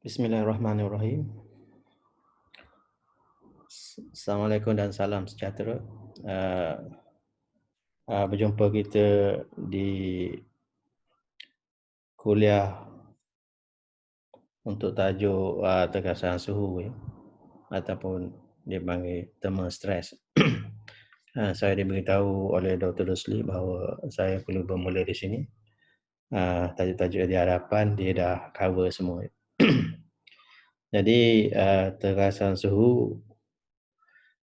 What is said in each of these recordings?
Bismillahirrahmanirrahim. Assalamualaikum dan salam sejahtera. Berjumpa kita di kuliah untuk tajuk tekasan suhu ya, ataupun dipanggil thermal stress. Saya diberitahu oleh Dr. Rusli bahawa saya perlu bermula di sini. Tajuk-tajuk di hadapan dia dah cover semua. Jadi tekasan suhu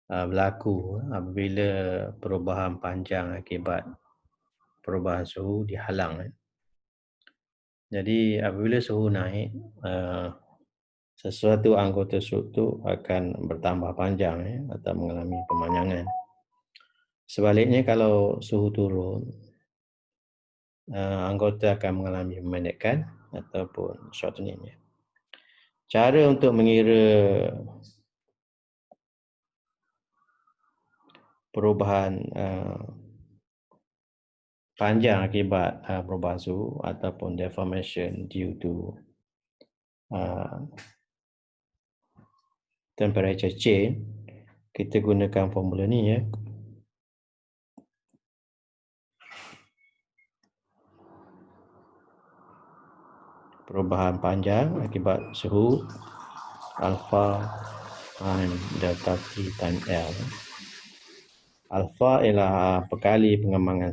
berlaku apabila perubahan panjang akibat perubahan suhu dihalang. Jadi apabila suhu naik, sesuatu anggota struktur akan bertambah panjang atau mengalami pemanjangan. Sebaliknya kalau suhu turun, anggota akan mengalami pemendekan ataupun shortening. Cara untuk mengira perubahan panjang akibat perubahan suhu ataupun deformation due to temperature change, kita gunakan formula ni ya. Perubahan panjang akibat suhu alpha time delta T time L. Alpha ialah perkali pengembangan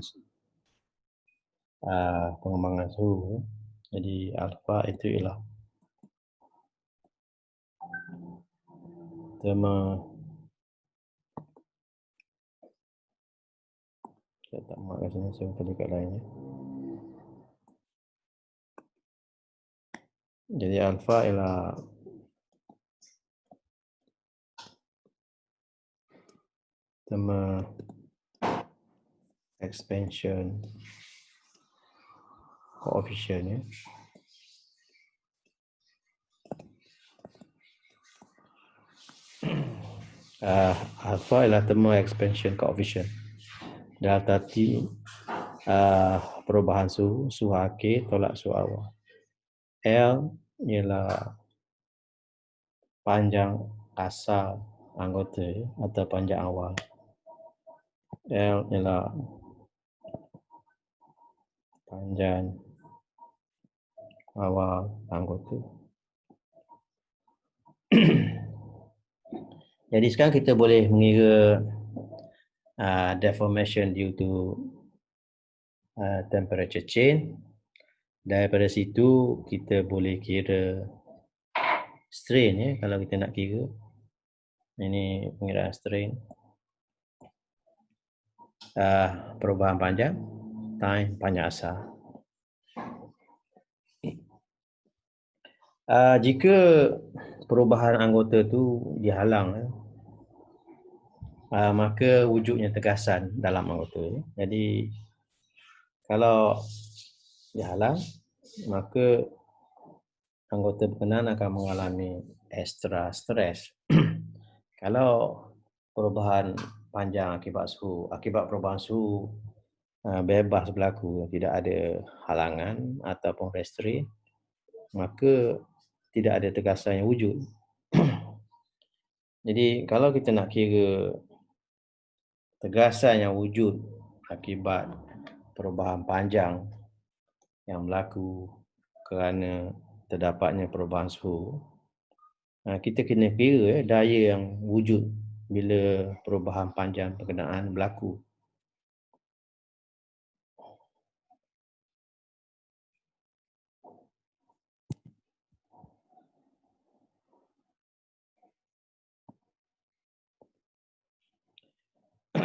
suhu. Jadi alpha itu ialah thermal. Saya tak mahu kat sini, saya tadi kat lain. Jadi alpha ialah thermal expansion coefficient ya. Alpha ialah thermal expansion coefficient. Delta T perubahan suhu, suhu akhir tolak suhu awal. L ialah panjang asal anggota atau panjang awal. L ialah panjang awal anggota. Jadi sekarang kita boleh mengira deformation due to temperature change. Daripada situ kita boleh kira strain ya, kalau kita nak kira. Ini pengiraan strain. Perubahan panjang, time panjang asal. Jika perubahan anggota tu dihalang, maka wujudnya tegasan dalam anggota. Jadi kalau dihalang, maka anggota berkenaan akan mengalami extra stress. Kalau perubahan panjang akibat perubahan suhu bebas berlaku, tidak ada halangan ataupun restraint, maka tidak ada tegasan yang wujud. Jadi kalau kita nak kira tegasan yang wujud akibat perubahan panjang yang berlaku kerana terdapatnya perubahan suhu, kita kena kira daya yang wujud bila perubahan panjang berkenaan berlaku.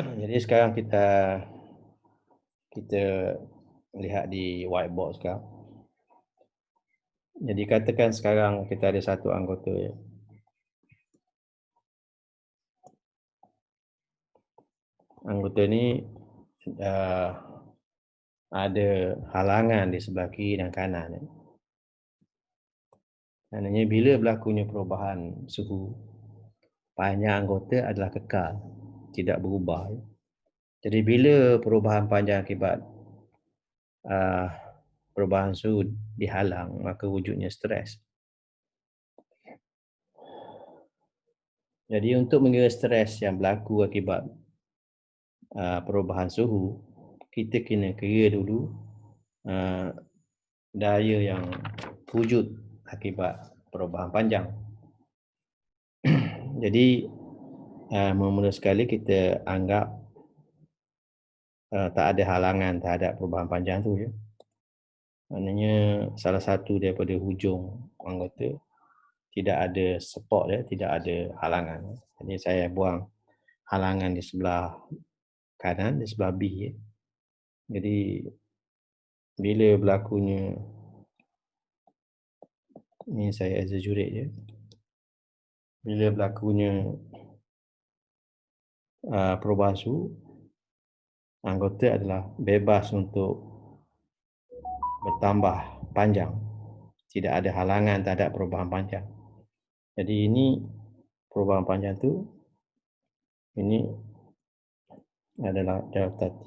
Jadi sekarang kita lihat di whiteboard sekarang. Jadi katakan sekarang kita ada satu anggota ya. Anggota ni ada halangan di sebelah kiri dan kanan. Maknanya bila berlakunya perubahan suhu, panjang anggota adalah kekal, tidak berubah. Jadi bila perubahan panjang akibat perubahan suhu dihalang, maka wujudnya stres. Jadi untuk mengira stres yang berlaku akibat perubahan suhu, kita kena kira dulu daya yang wujud akibat perubahan panjang. Jadi mula sekali kita anggap tak ada halangan terhadap perubahan panjang tu ya. Maknanya salah satu daripada hujung anggota tidak ada support ya, tidak ada halangan. Jadi saya buang halangan di sebelah kanan, di sebelah B ya. Jadi bila berlakunya, ni saya exaggerate je, bila berlakunya perubahan suhu, anggota adalah bebas untuk bertambah panjang. Tidak ada halangan terhadap perubahan panjang. Jadi ini perubahan panjang tu, ini adalah delta T.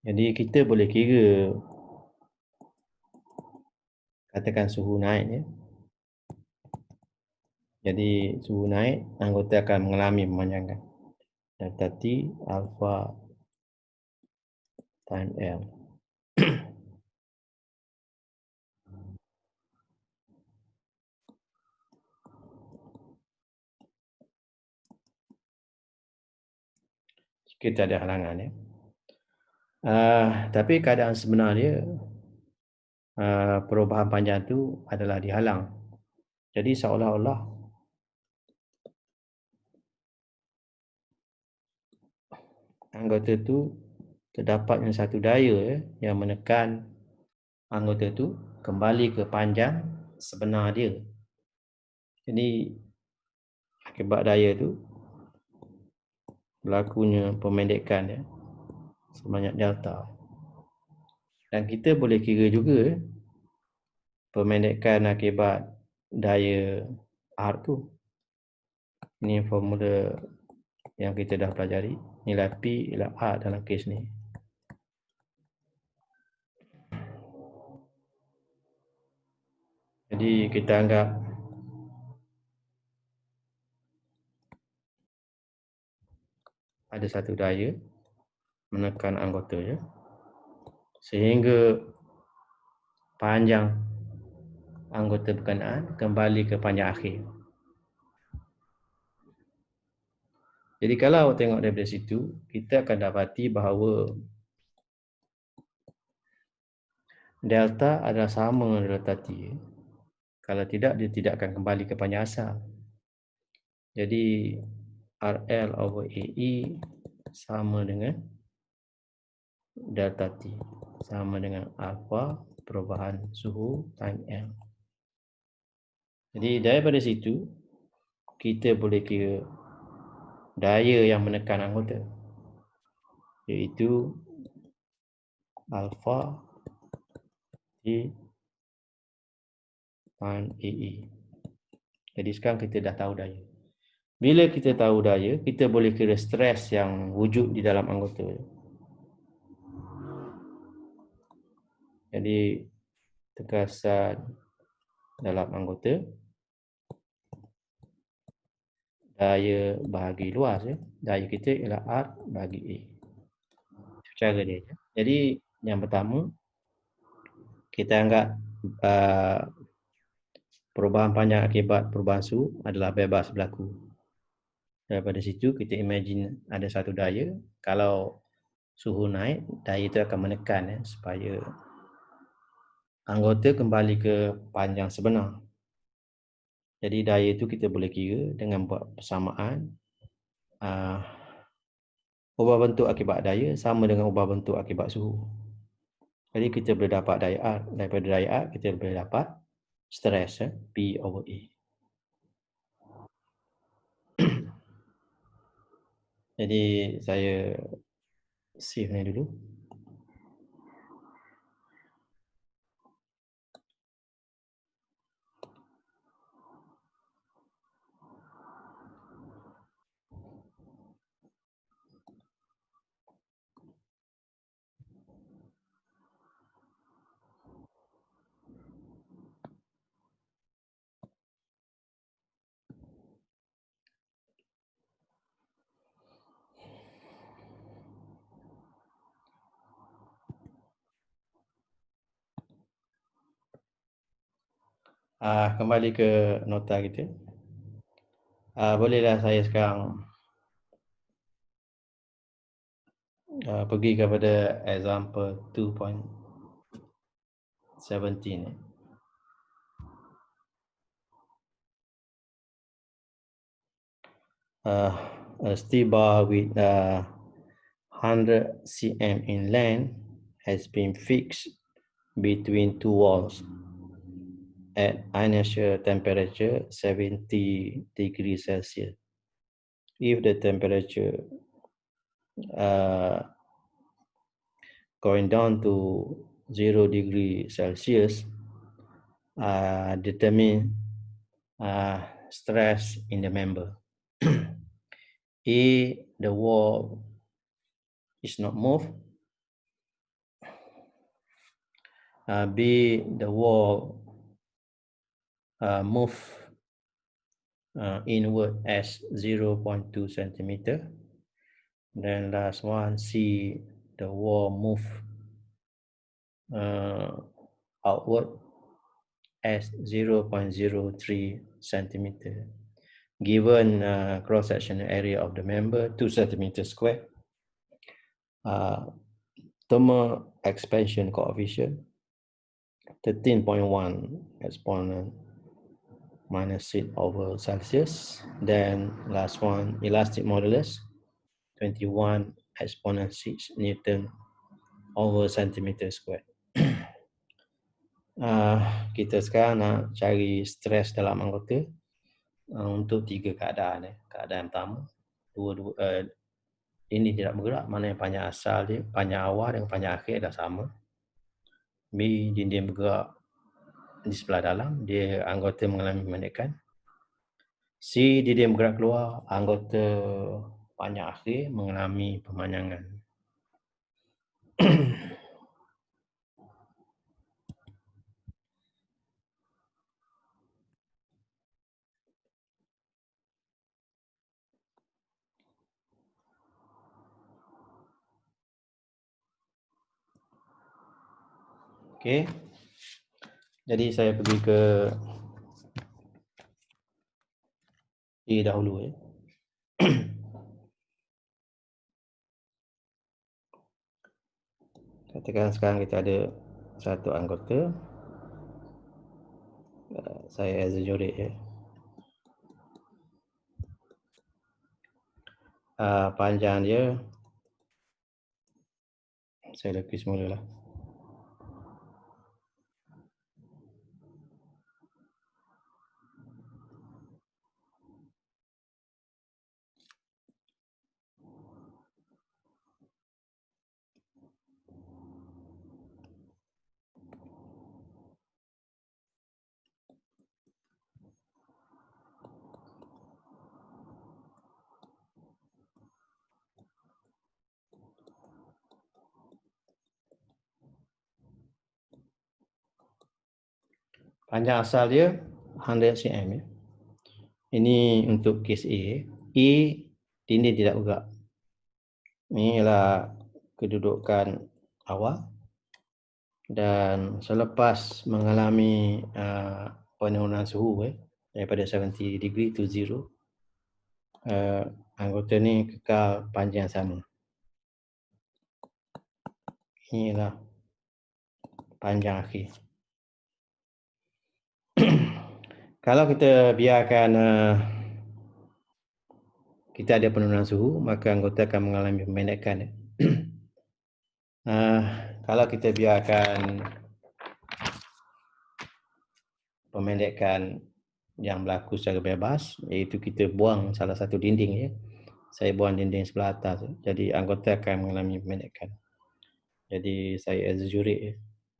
Jadi kita boleh kira, katakan suhu naik ya. Jadi suhu naik, anggota akan mengalami pemanjangan. Delta T alpha time L. Jika tak ada halangan ya. Tapi keadaan sebenarnya perubahan panjang itu adalah dihalang. Jadi seolah-olah anggota itu terdapat yang satu daya ya, yang menekan anggota itu kembali ke panjang sebenar dia. Jadi akibat daya itu berlakunya pemendekan ya, sebanyak delta. Dan kita boleh kira juga pemendekan akibat daya R tu. Ini formula yang kita dah pelajari. Nilai P ialah R dalam kes ni. Jadi kita anggap ada satu daya menekan anggota ya, sehingga panjang anggota berkenaan kembali ke panjang akhir. Jadi kalau awak tengok daripada situ, kita akan dapati bahawa delta adalah sama dengan delta T. Kalau tidak, dia tidak akan kembali ke panjang asal. Jadi RL over AE sama dengan delta T, sama dengan alpha perubahan suhu time L. Jadi daripada situ, kita boleh kira daya yang menekan anggota, iaitu alpha T time AE. Jadi sekarang kita dah tahu daya. Bila kita tahu daya, kita boleh kira stres yang wujud di dalam anggota. Jadi tekasan dalam anggota, daya bahagi luas ya. Daya kita ialah R bahagi A. Cara dia. Jadi yang pertama, kita anggap perubahan panjang akibat perubahan suhu adalah bebas berlaku. Daripada situ kita imagine ada satu daya, kalau suhu naik, daya itu akan menekan ya, supaya anggota kembali ke panjang sebenar. Jadi daya itu kita boleh kira dengan buat persamaan ubah bentuk akibat daya sama dengan ubah bentuk akibat suhu. Jadi kita boleh dapat daya R. Daripada daya R kita boleh dapat stres ya, P over A. Jadi saya save ni dulu. Kembali ke nota kita. Bolehlah saya sekarang pergi kepada example 2.17. A steel bar with 100 cm in length has been fixed between two walls at initial temperature 70 degrees Celsius. If the temperature going down to 0 degree Celsius, determine stress in the member. A, the wall is not moved. B, the wall move inward as 0.2 centimeter. Then last one, C, the wall move outward as 0.03 centimeter. Given cross-sectional area of the member 2 centimeter square, thermal expansion coefficient 13.1 exponent minus 6/Celsius. Then last one, elastic modulus 21 exponent 6 Newton over centimeter square. Kita sekarang nak cari stres dalam anggota untuk 3 keadaan. Keadaan pertama, ini tidak bergerak, mana yang panjang asal dia, panjang awal dan panjang akhir dah sama. B, dinding bergerak di sebelah dalam, dia anggota mengalami pemendekan. C, dinding bergerak keluar, anggota panjang akhir mengalami pemanjangan. Okey. Jadi saya pergi ke A dahulu ya. Katakan sekarang kita ada satu anggota. Saya exaggerate ya. Panjang dia saya lukis mula lah. Panjang asal dia 100 cm ya. Ini untuk kes A. E, dinding tidak bergerak. Ini ialah kedudukan awal. Dan selepas mengalami penurunan suhu daripada 70 degree to 0, anggota ni kekal panjang sama. Ini ialah panjang akhir. Kalau kita biarkan kita ada penurunan suhu, maka anggota akan mengalami pemendekan. Kalau kita biarkan pemendekan yang berlaku secara bebas, iaitu kita buang salah satu dinding ya. Saya buang dinding sebelah atas, jadi anggota akan mengalami pemendekan. Jadi saya exaggerate ya,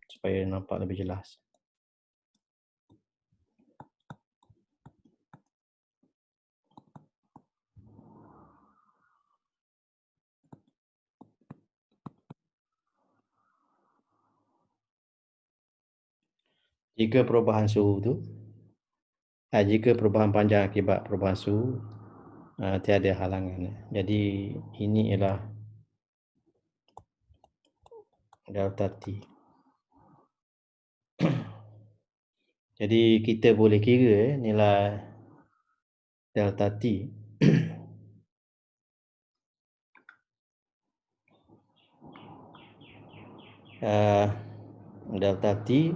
supaya nampak lebih jelas. Jika perubahan suhu tu, jika perubahan panjang akibat perubahan suhu, tiada halangan. Jadi ini ialah delta T. Jadi kita boleh kira nilai delta T delta T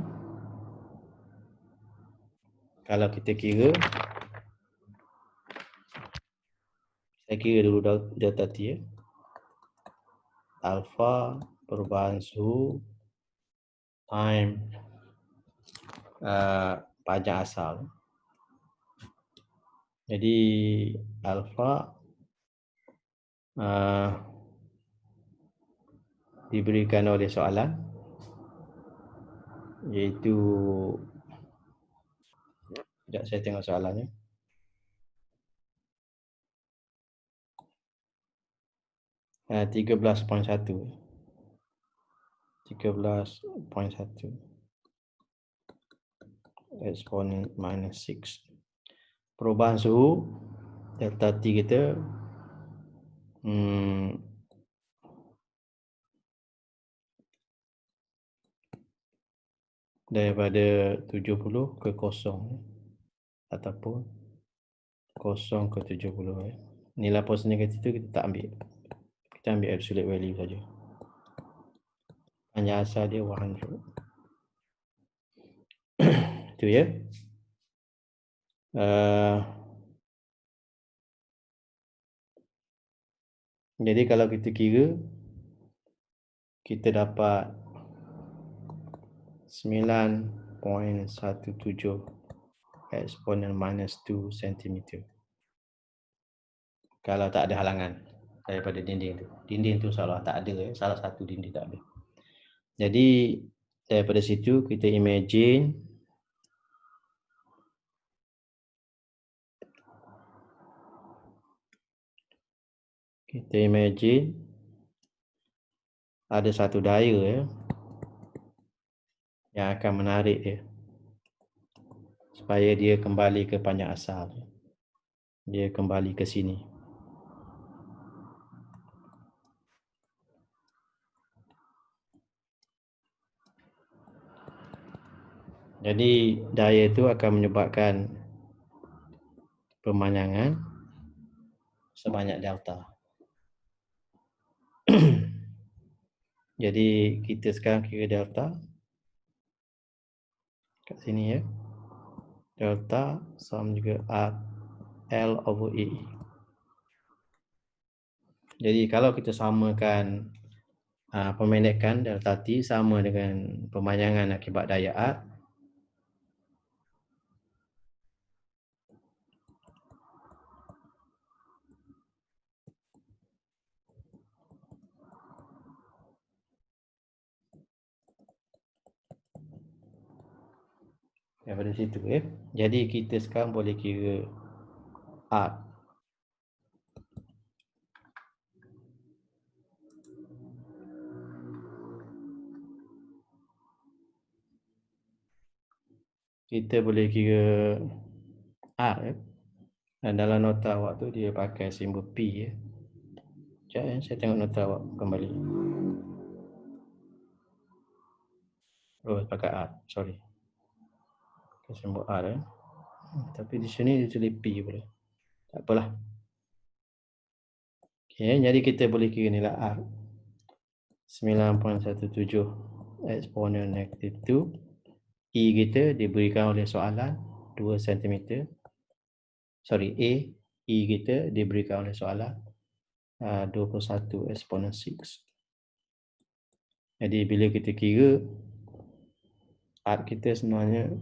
kalau kita kira, saya kira dulu delta T ya. Alpha perubahan suhu time pajak asal. Jadi alpha diberikan oleh soalan, iaitu, sekejap saya tengok soalannya. Uh, 13.1 exponent minus 6. Perubahan suhu delta T kita daripada 70 ke 0 ataupun 0 ke 70 Nilai positif negatif itu kita tak ambil. Kita ambil absolute value saja. Hanya asal dia 100. Itu ya. Jadi kalau kita kira, kita dapat 9.17 exponent minus 2 cm. Kalau tak ada halangan daripada dinding tu. Dinding tu salah tak ada ya. Salah satu dinding tak ada. Jadi daripada situ kita imagine ada satu daya ya, yang akan menarik dia supaya dia kembali ke panjang asal. Dia kembali ke sini. Jadi daya itu akan menyebabkan pemanjangan sebanyak delta. Jadi kita sekarang kira delta kat sini ya. Delta sama juga L over E. Jadi kalau kita samakan pemendekan delta T sama dengan pemanjangan akibat daya R, daripada situ ya. Jadi kita sekarang boleh kira R. Kita boleh kira R ya. Dan dalam nota awak tu dia pakai simbol P ya. Sekejap ya, saya tengok nota awak kembali. Oh, pakai R, sorry. Pakai simbol R ya. Tapi di sini dia tulis P pula. Tak apalah. Okay, jadi kita boleh kira nilai R 9.17 exponent negative 2. E kita diberikan oleh soalan 2 cm. Sorry, E kita diberikan oleh soalan 21 exponent 6. Jadi bila kita kira, R kita sebenarnya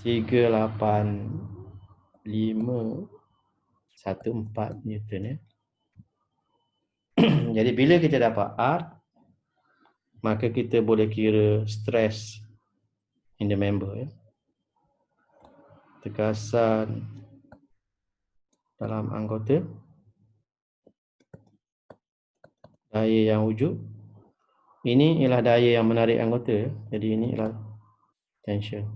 38514 Newton ya. Jadi bila kita dapat R, maka kita boleh kira stress in the member ya. Tekasan dalam anggota, daya yang wujud. Ini ialah daya yang menarik anggota ya. Jadi ini ialah tension.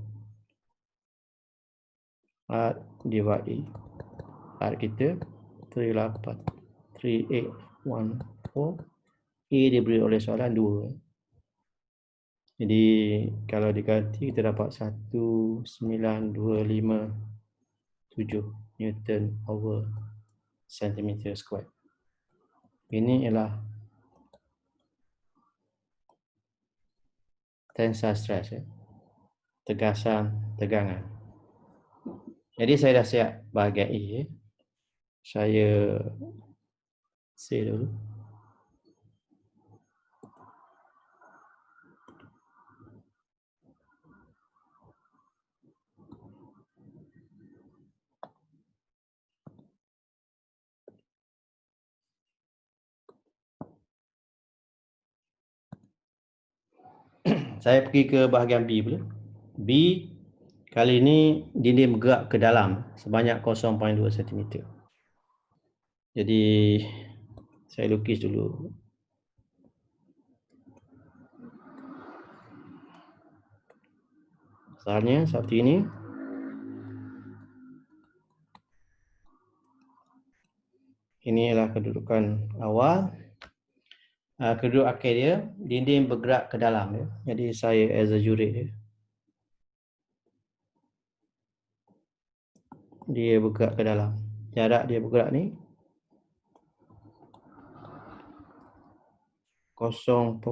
R divided E. R kita 3814. E diberi oleh soalan 2. Jadi kalau diganti kita dapat 19,257 Newton over centimeter square. Ini ialah tensile stress, ya. Tegasan tegangan. Jadi saya dah siap bahagian A, ya. Saya save dulu. Saya pergi ke bahagian B pula. B kali ini dinding bergerak ke dalam sebanyak 0.2 cm. Jadi saya lukis dulu. Misalnya seperti ini. Ini adalah kedudukan awal. Kedua akhir dia, dinding bergerak ke dalam, ya. Jadi saya exaggerate dia. Dia bergerak ke dalam. Jarak dia bergerak ni 0.2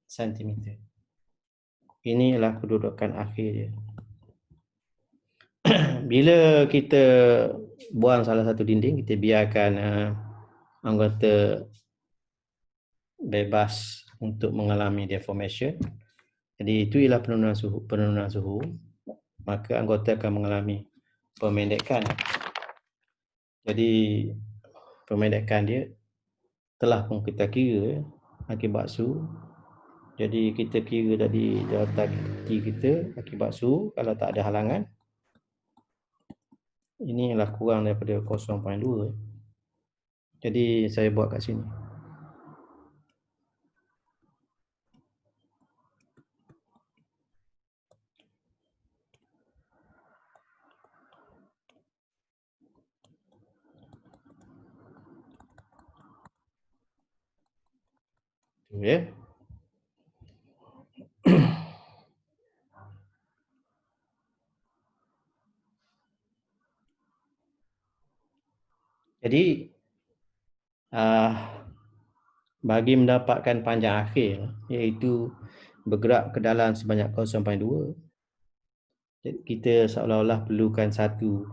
cm. Ini adalah kedudukan akhir dia. Bila kita buang salah satu dinding, kita biarkan anggota bebas untuk mengalami deformation. Jadi itu ialah penurunan suhu, maka anggota akan mengalami pemendekan. Jadi pemendekan dia telah pun kita kira, akibat suhu. Jadi kita kira dari delta T kita akibat suhu, kalau tak ada halangan, ini adalah kurang daripada 0.2. Jadi saya buat kat sini. Ya. Jadi bagi mendapatkan panjang akhir, iaitu bergerak ke dalam sebanyak 0.2, kita seolah-olah perlukan satu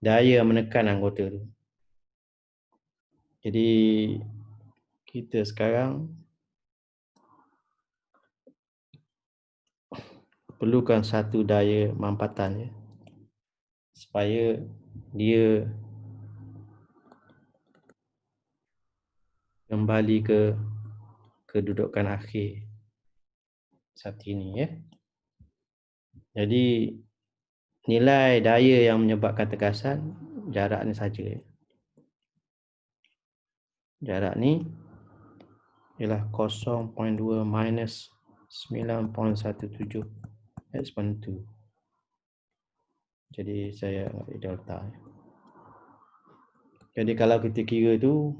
daya menekan anggota tu. Jadi kita sekarang perlukan satu daya mampatan, ya, supaya dia kembali ke kedudukan akhir seperti ini, ya. Jadi nilai daya yang menyebabkan tegasan jarak ni saja, ya. Jarak ni ialah 0.2 minus 9.17 exponent 2. Jadi saya ambil delta. Jadi kalau kita kira tu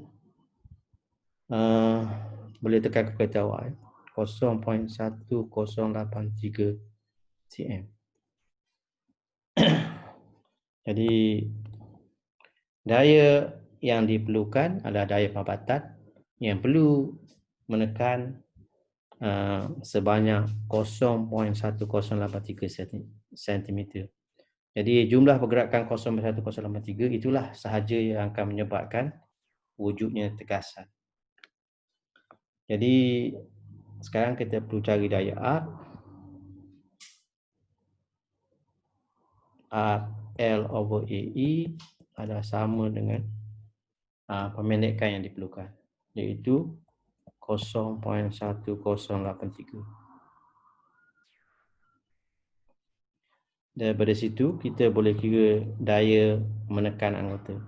boleh tekan ke awal, 0.1083 cm. Jadi daya yang diperlukan adalah daya mampatan yang perlu menekan sebanyak 0.1083 cm. Jadi jumlah pergerakan 0.1083 itulah sahaja yang akan menyebabkan wujudnya tegasan. Jadi sekarang kita perlu cari daya arc. Arc L over AE adalah sama dengan pemendekan yang diperlukan, iaitu 0.1083. Daripada situ kita boleh kira daya menekan anggota.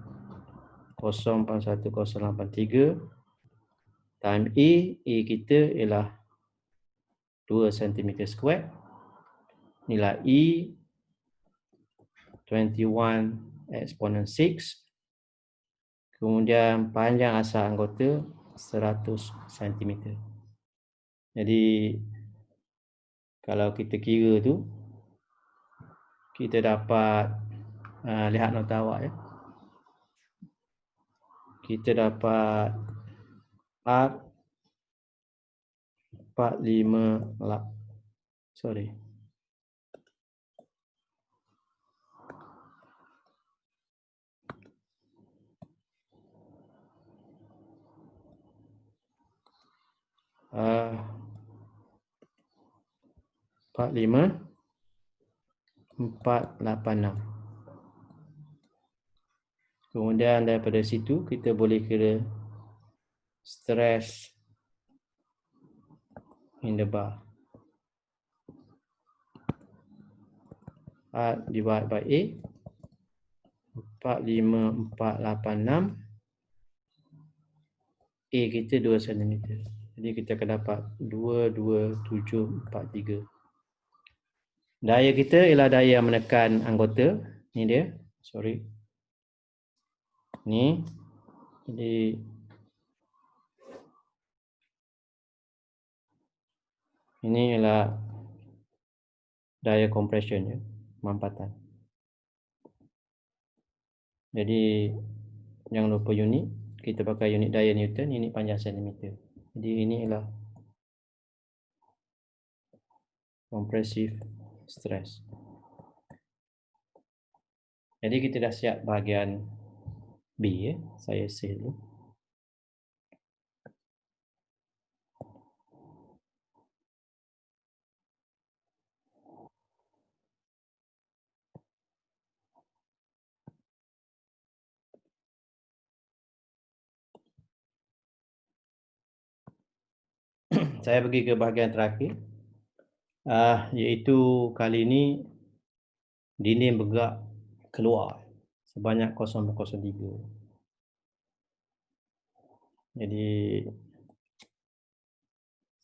0.1083 time A kita ialah 2 cm square. Nilai E 21 exponent 6. Kemudian panjang asal anggota 100 cm. Jadi kalau kita kira tu, kita dapat lihat nota awak ya. Kita dapat 4, 5, sorry. Uh, 4, 5, 4, 8, 6. Kemudian daripada situ kita boleh kira stress in the bar. 4 divided by A. 4, 5, 4, 8, 6. A kita 2 cm. Jadi kita akan dapat 2, 2, 7, 4, 3. Daya kita ialah daya yang menekan anggota. Ni dia. Sorry. Ni. Jadi ini ialah daya compression ya, mampatan. Jadi jangan lupa unit. Kita pakai unit daya Newton, unit panjang cm. Jadi ini ialah compressive stress. Jadi kita dah siap bahagian B ya. Saya save dulu. Saya pergi ke bahagian terakhir. Iaitu kali ini dinding bergerak keluar sebanyak 0.03. Jadi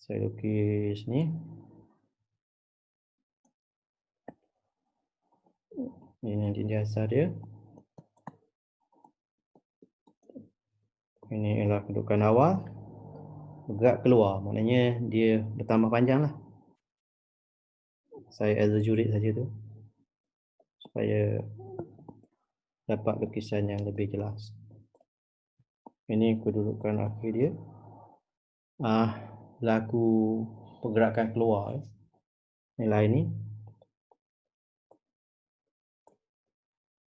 saya lukis ni. Ini dinding asal dia. Ini ialah kedudukan awal. Bergerak keluar, maknanya dia bertambah panjang lah. Saya exaggerate saja tu supaya dapat lukisan yang lebih jelas. Ini kedudukan akhir dia. Berlaku pergerakan keluar. Nilai ni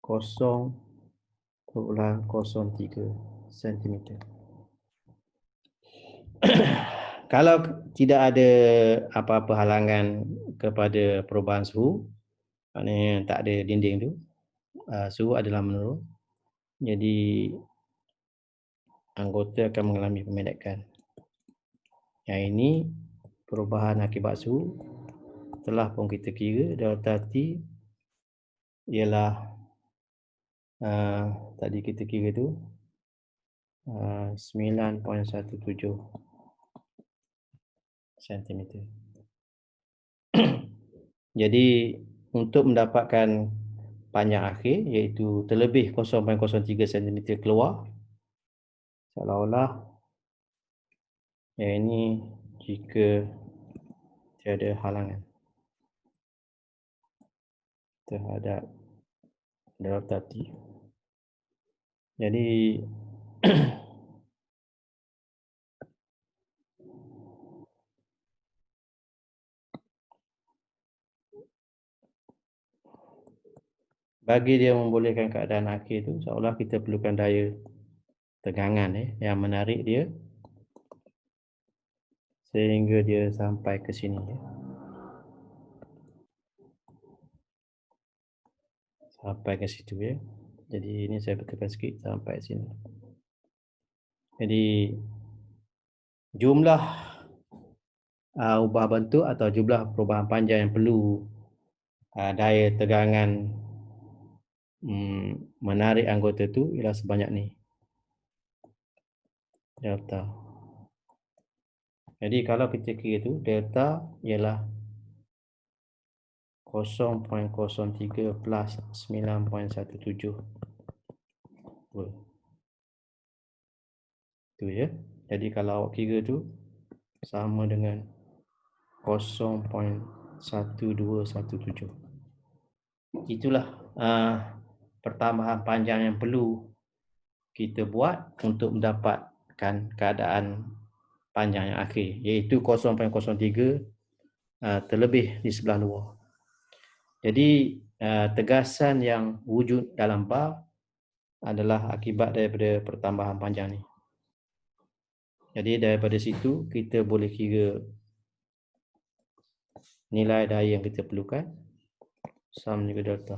0.03 cm. Kalau tidak ada apa-apa halangan kepada perubahan suhu, maknanya tak ada dinding tu, suhu adalah menurun. Jadi anggota akan mengalami pemendekan. Yang ini perubahan akibat suhu. Telah pun kita kira delta T ialah tadi kita kira tu 9.17 cm. Jadi untuk mendapatkan panjang akhir iaitu terlebih 0.03 cm keluar, seolah-olah yang ini jika tiada halangan terhadap delta T. Jadi bagi dia membolehkan keadaan akhir tu, seolah kita perlukan daya tegangan yang menarik dia sehingga dia sampai ke sini. Sampai ke situ ya. Jadi ini saya betulkan sikit sampai sini. Jadi jumlah ubah bentuk atau jumlah perubahan panjang yang perlu daya tegangan menarik anggota tu ialah sebanyak ni. Delta. Jadi kalau kita kira tu delta ialah 0.03 plus 9.17. Tu ya. Jadi kalau awak kira tu sama dengan 0.1217. Itulah pertambahan panjang yang perlu kita buat untuk mendapatkan keadaan panjang yang akhir, iaitu 0.03 terlebih di sebelah luar. Jadi tegasan yang wujud dalam bar adalah akibat daripada pertambahan panjang ni. Jadi daripada situ kita boleh kira nilai daya yang kita perlukan sama juga delta.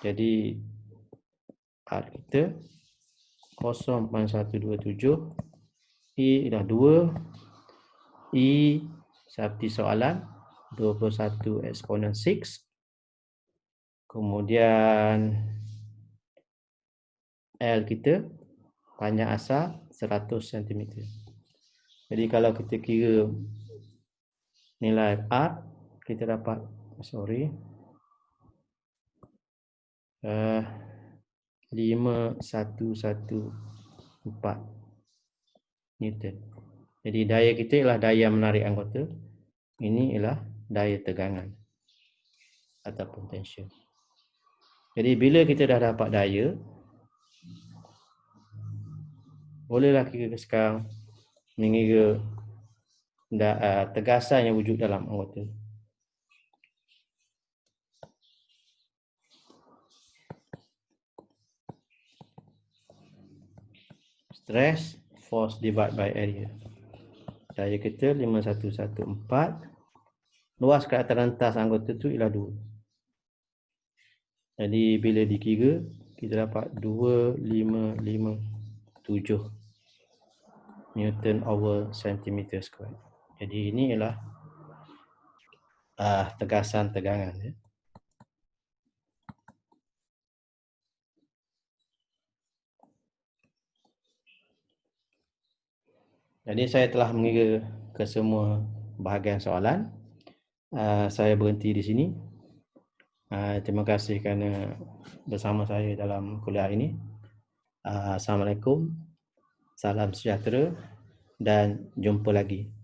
Jadi R kita 0.127, I dah 2, I seperti soalan 21 exponent 6, kemudian L kita panjang asal 100 cm. Jadi kalau kita kira nilai R, kita dapat 5114 Newton. Jadi daya kita ialah daya menarik anggota. Ini ialah daya tegangan ataupun tension. Jadi bila kita dah dapat daya, bolehlah kita sekarang mengira tegasan yang wujud dalam anggota. Stress, force divided by area. Daya kita 5114. Luas ke atas rentas anggota tu ialah 2. Jadi bila dikira, kita dapat 2557 Newton over centimeter square. Jadi ini ialah tegasan tegangan. Ya. Jadi saya telah mengira ke semua bahagian soalan. Saya berhenti di sini. Terima kasih kerana bersama saya dalam kuliah ini. Assalamualaikum, salam sejahtera dan jumpa lagi.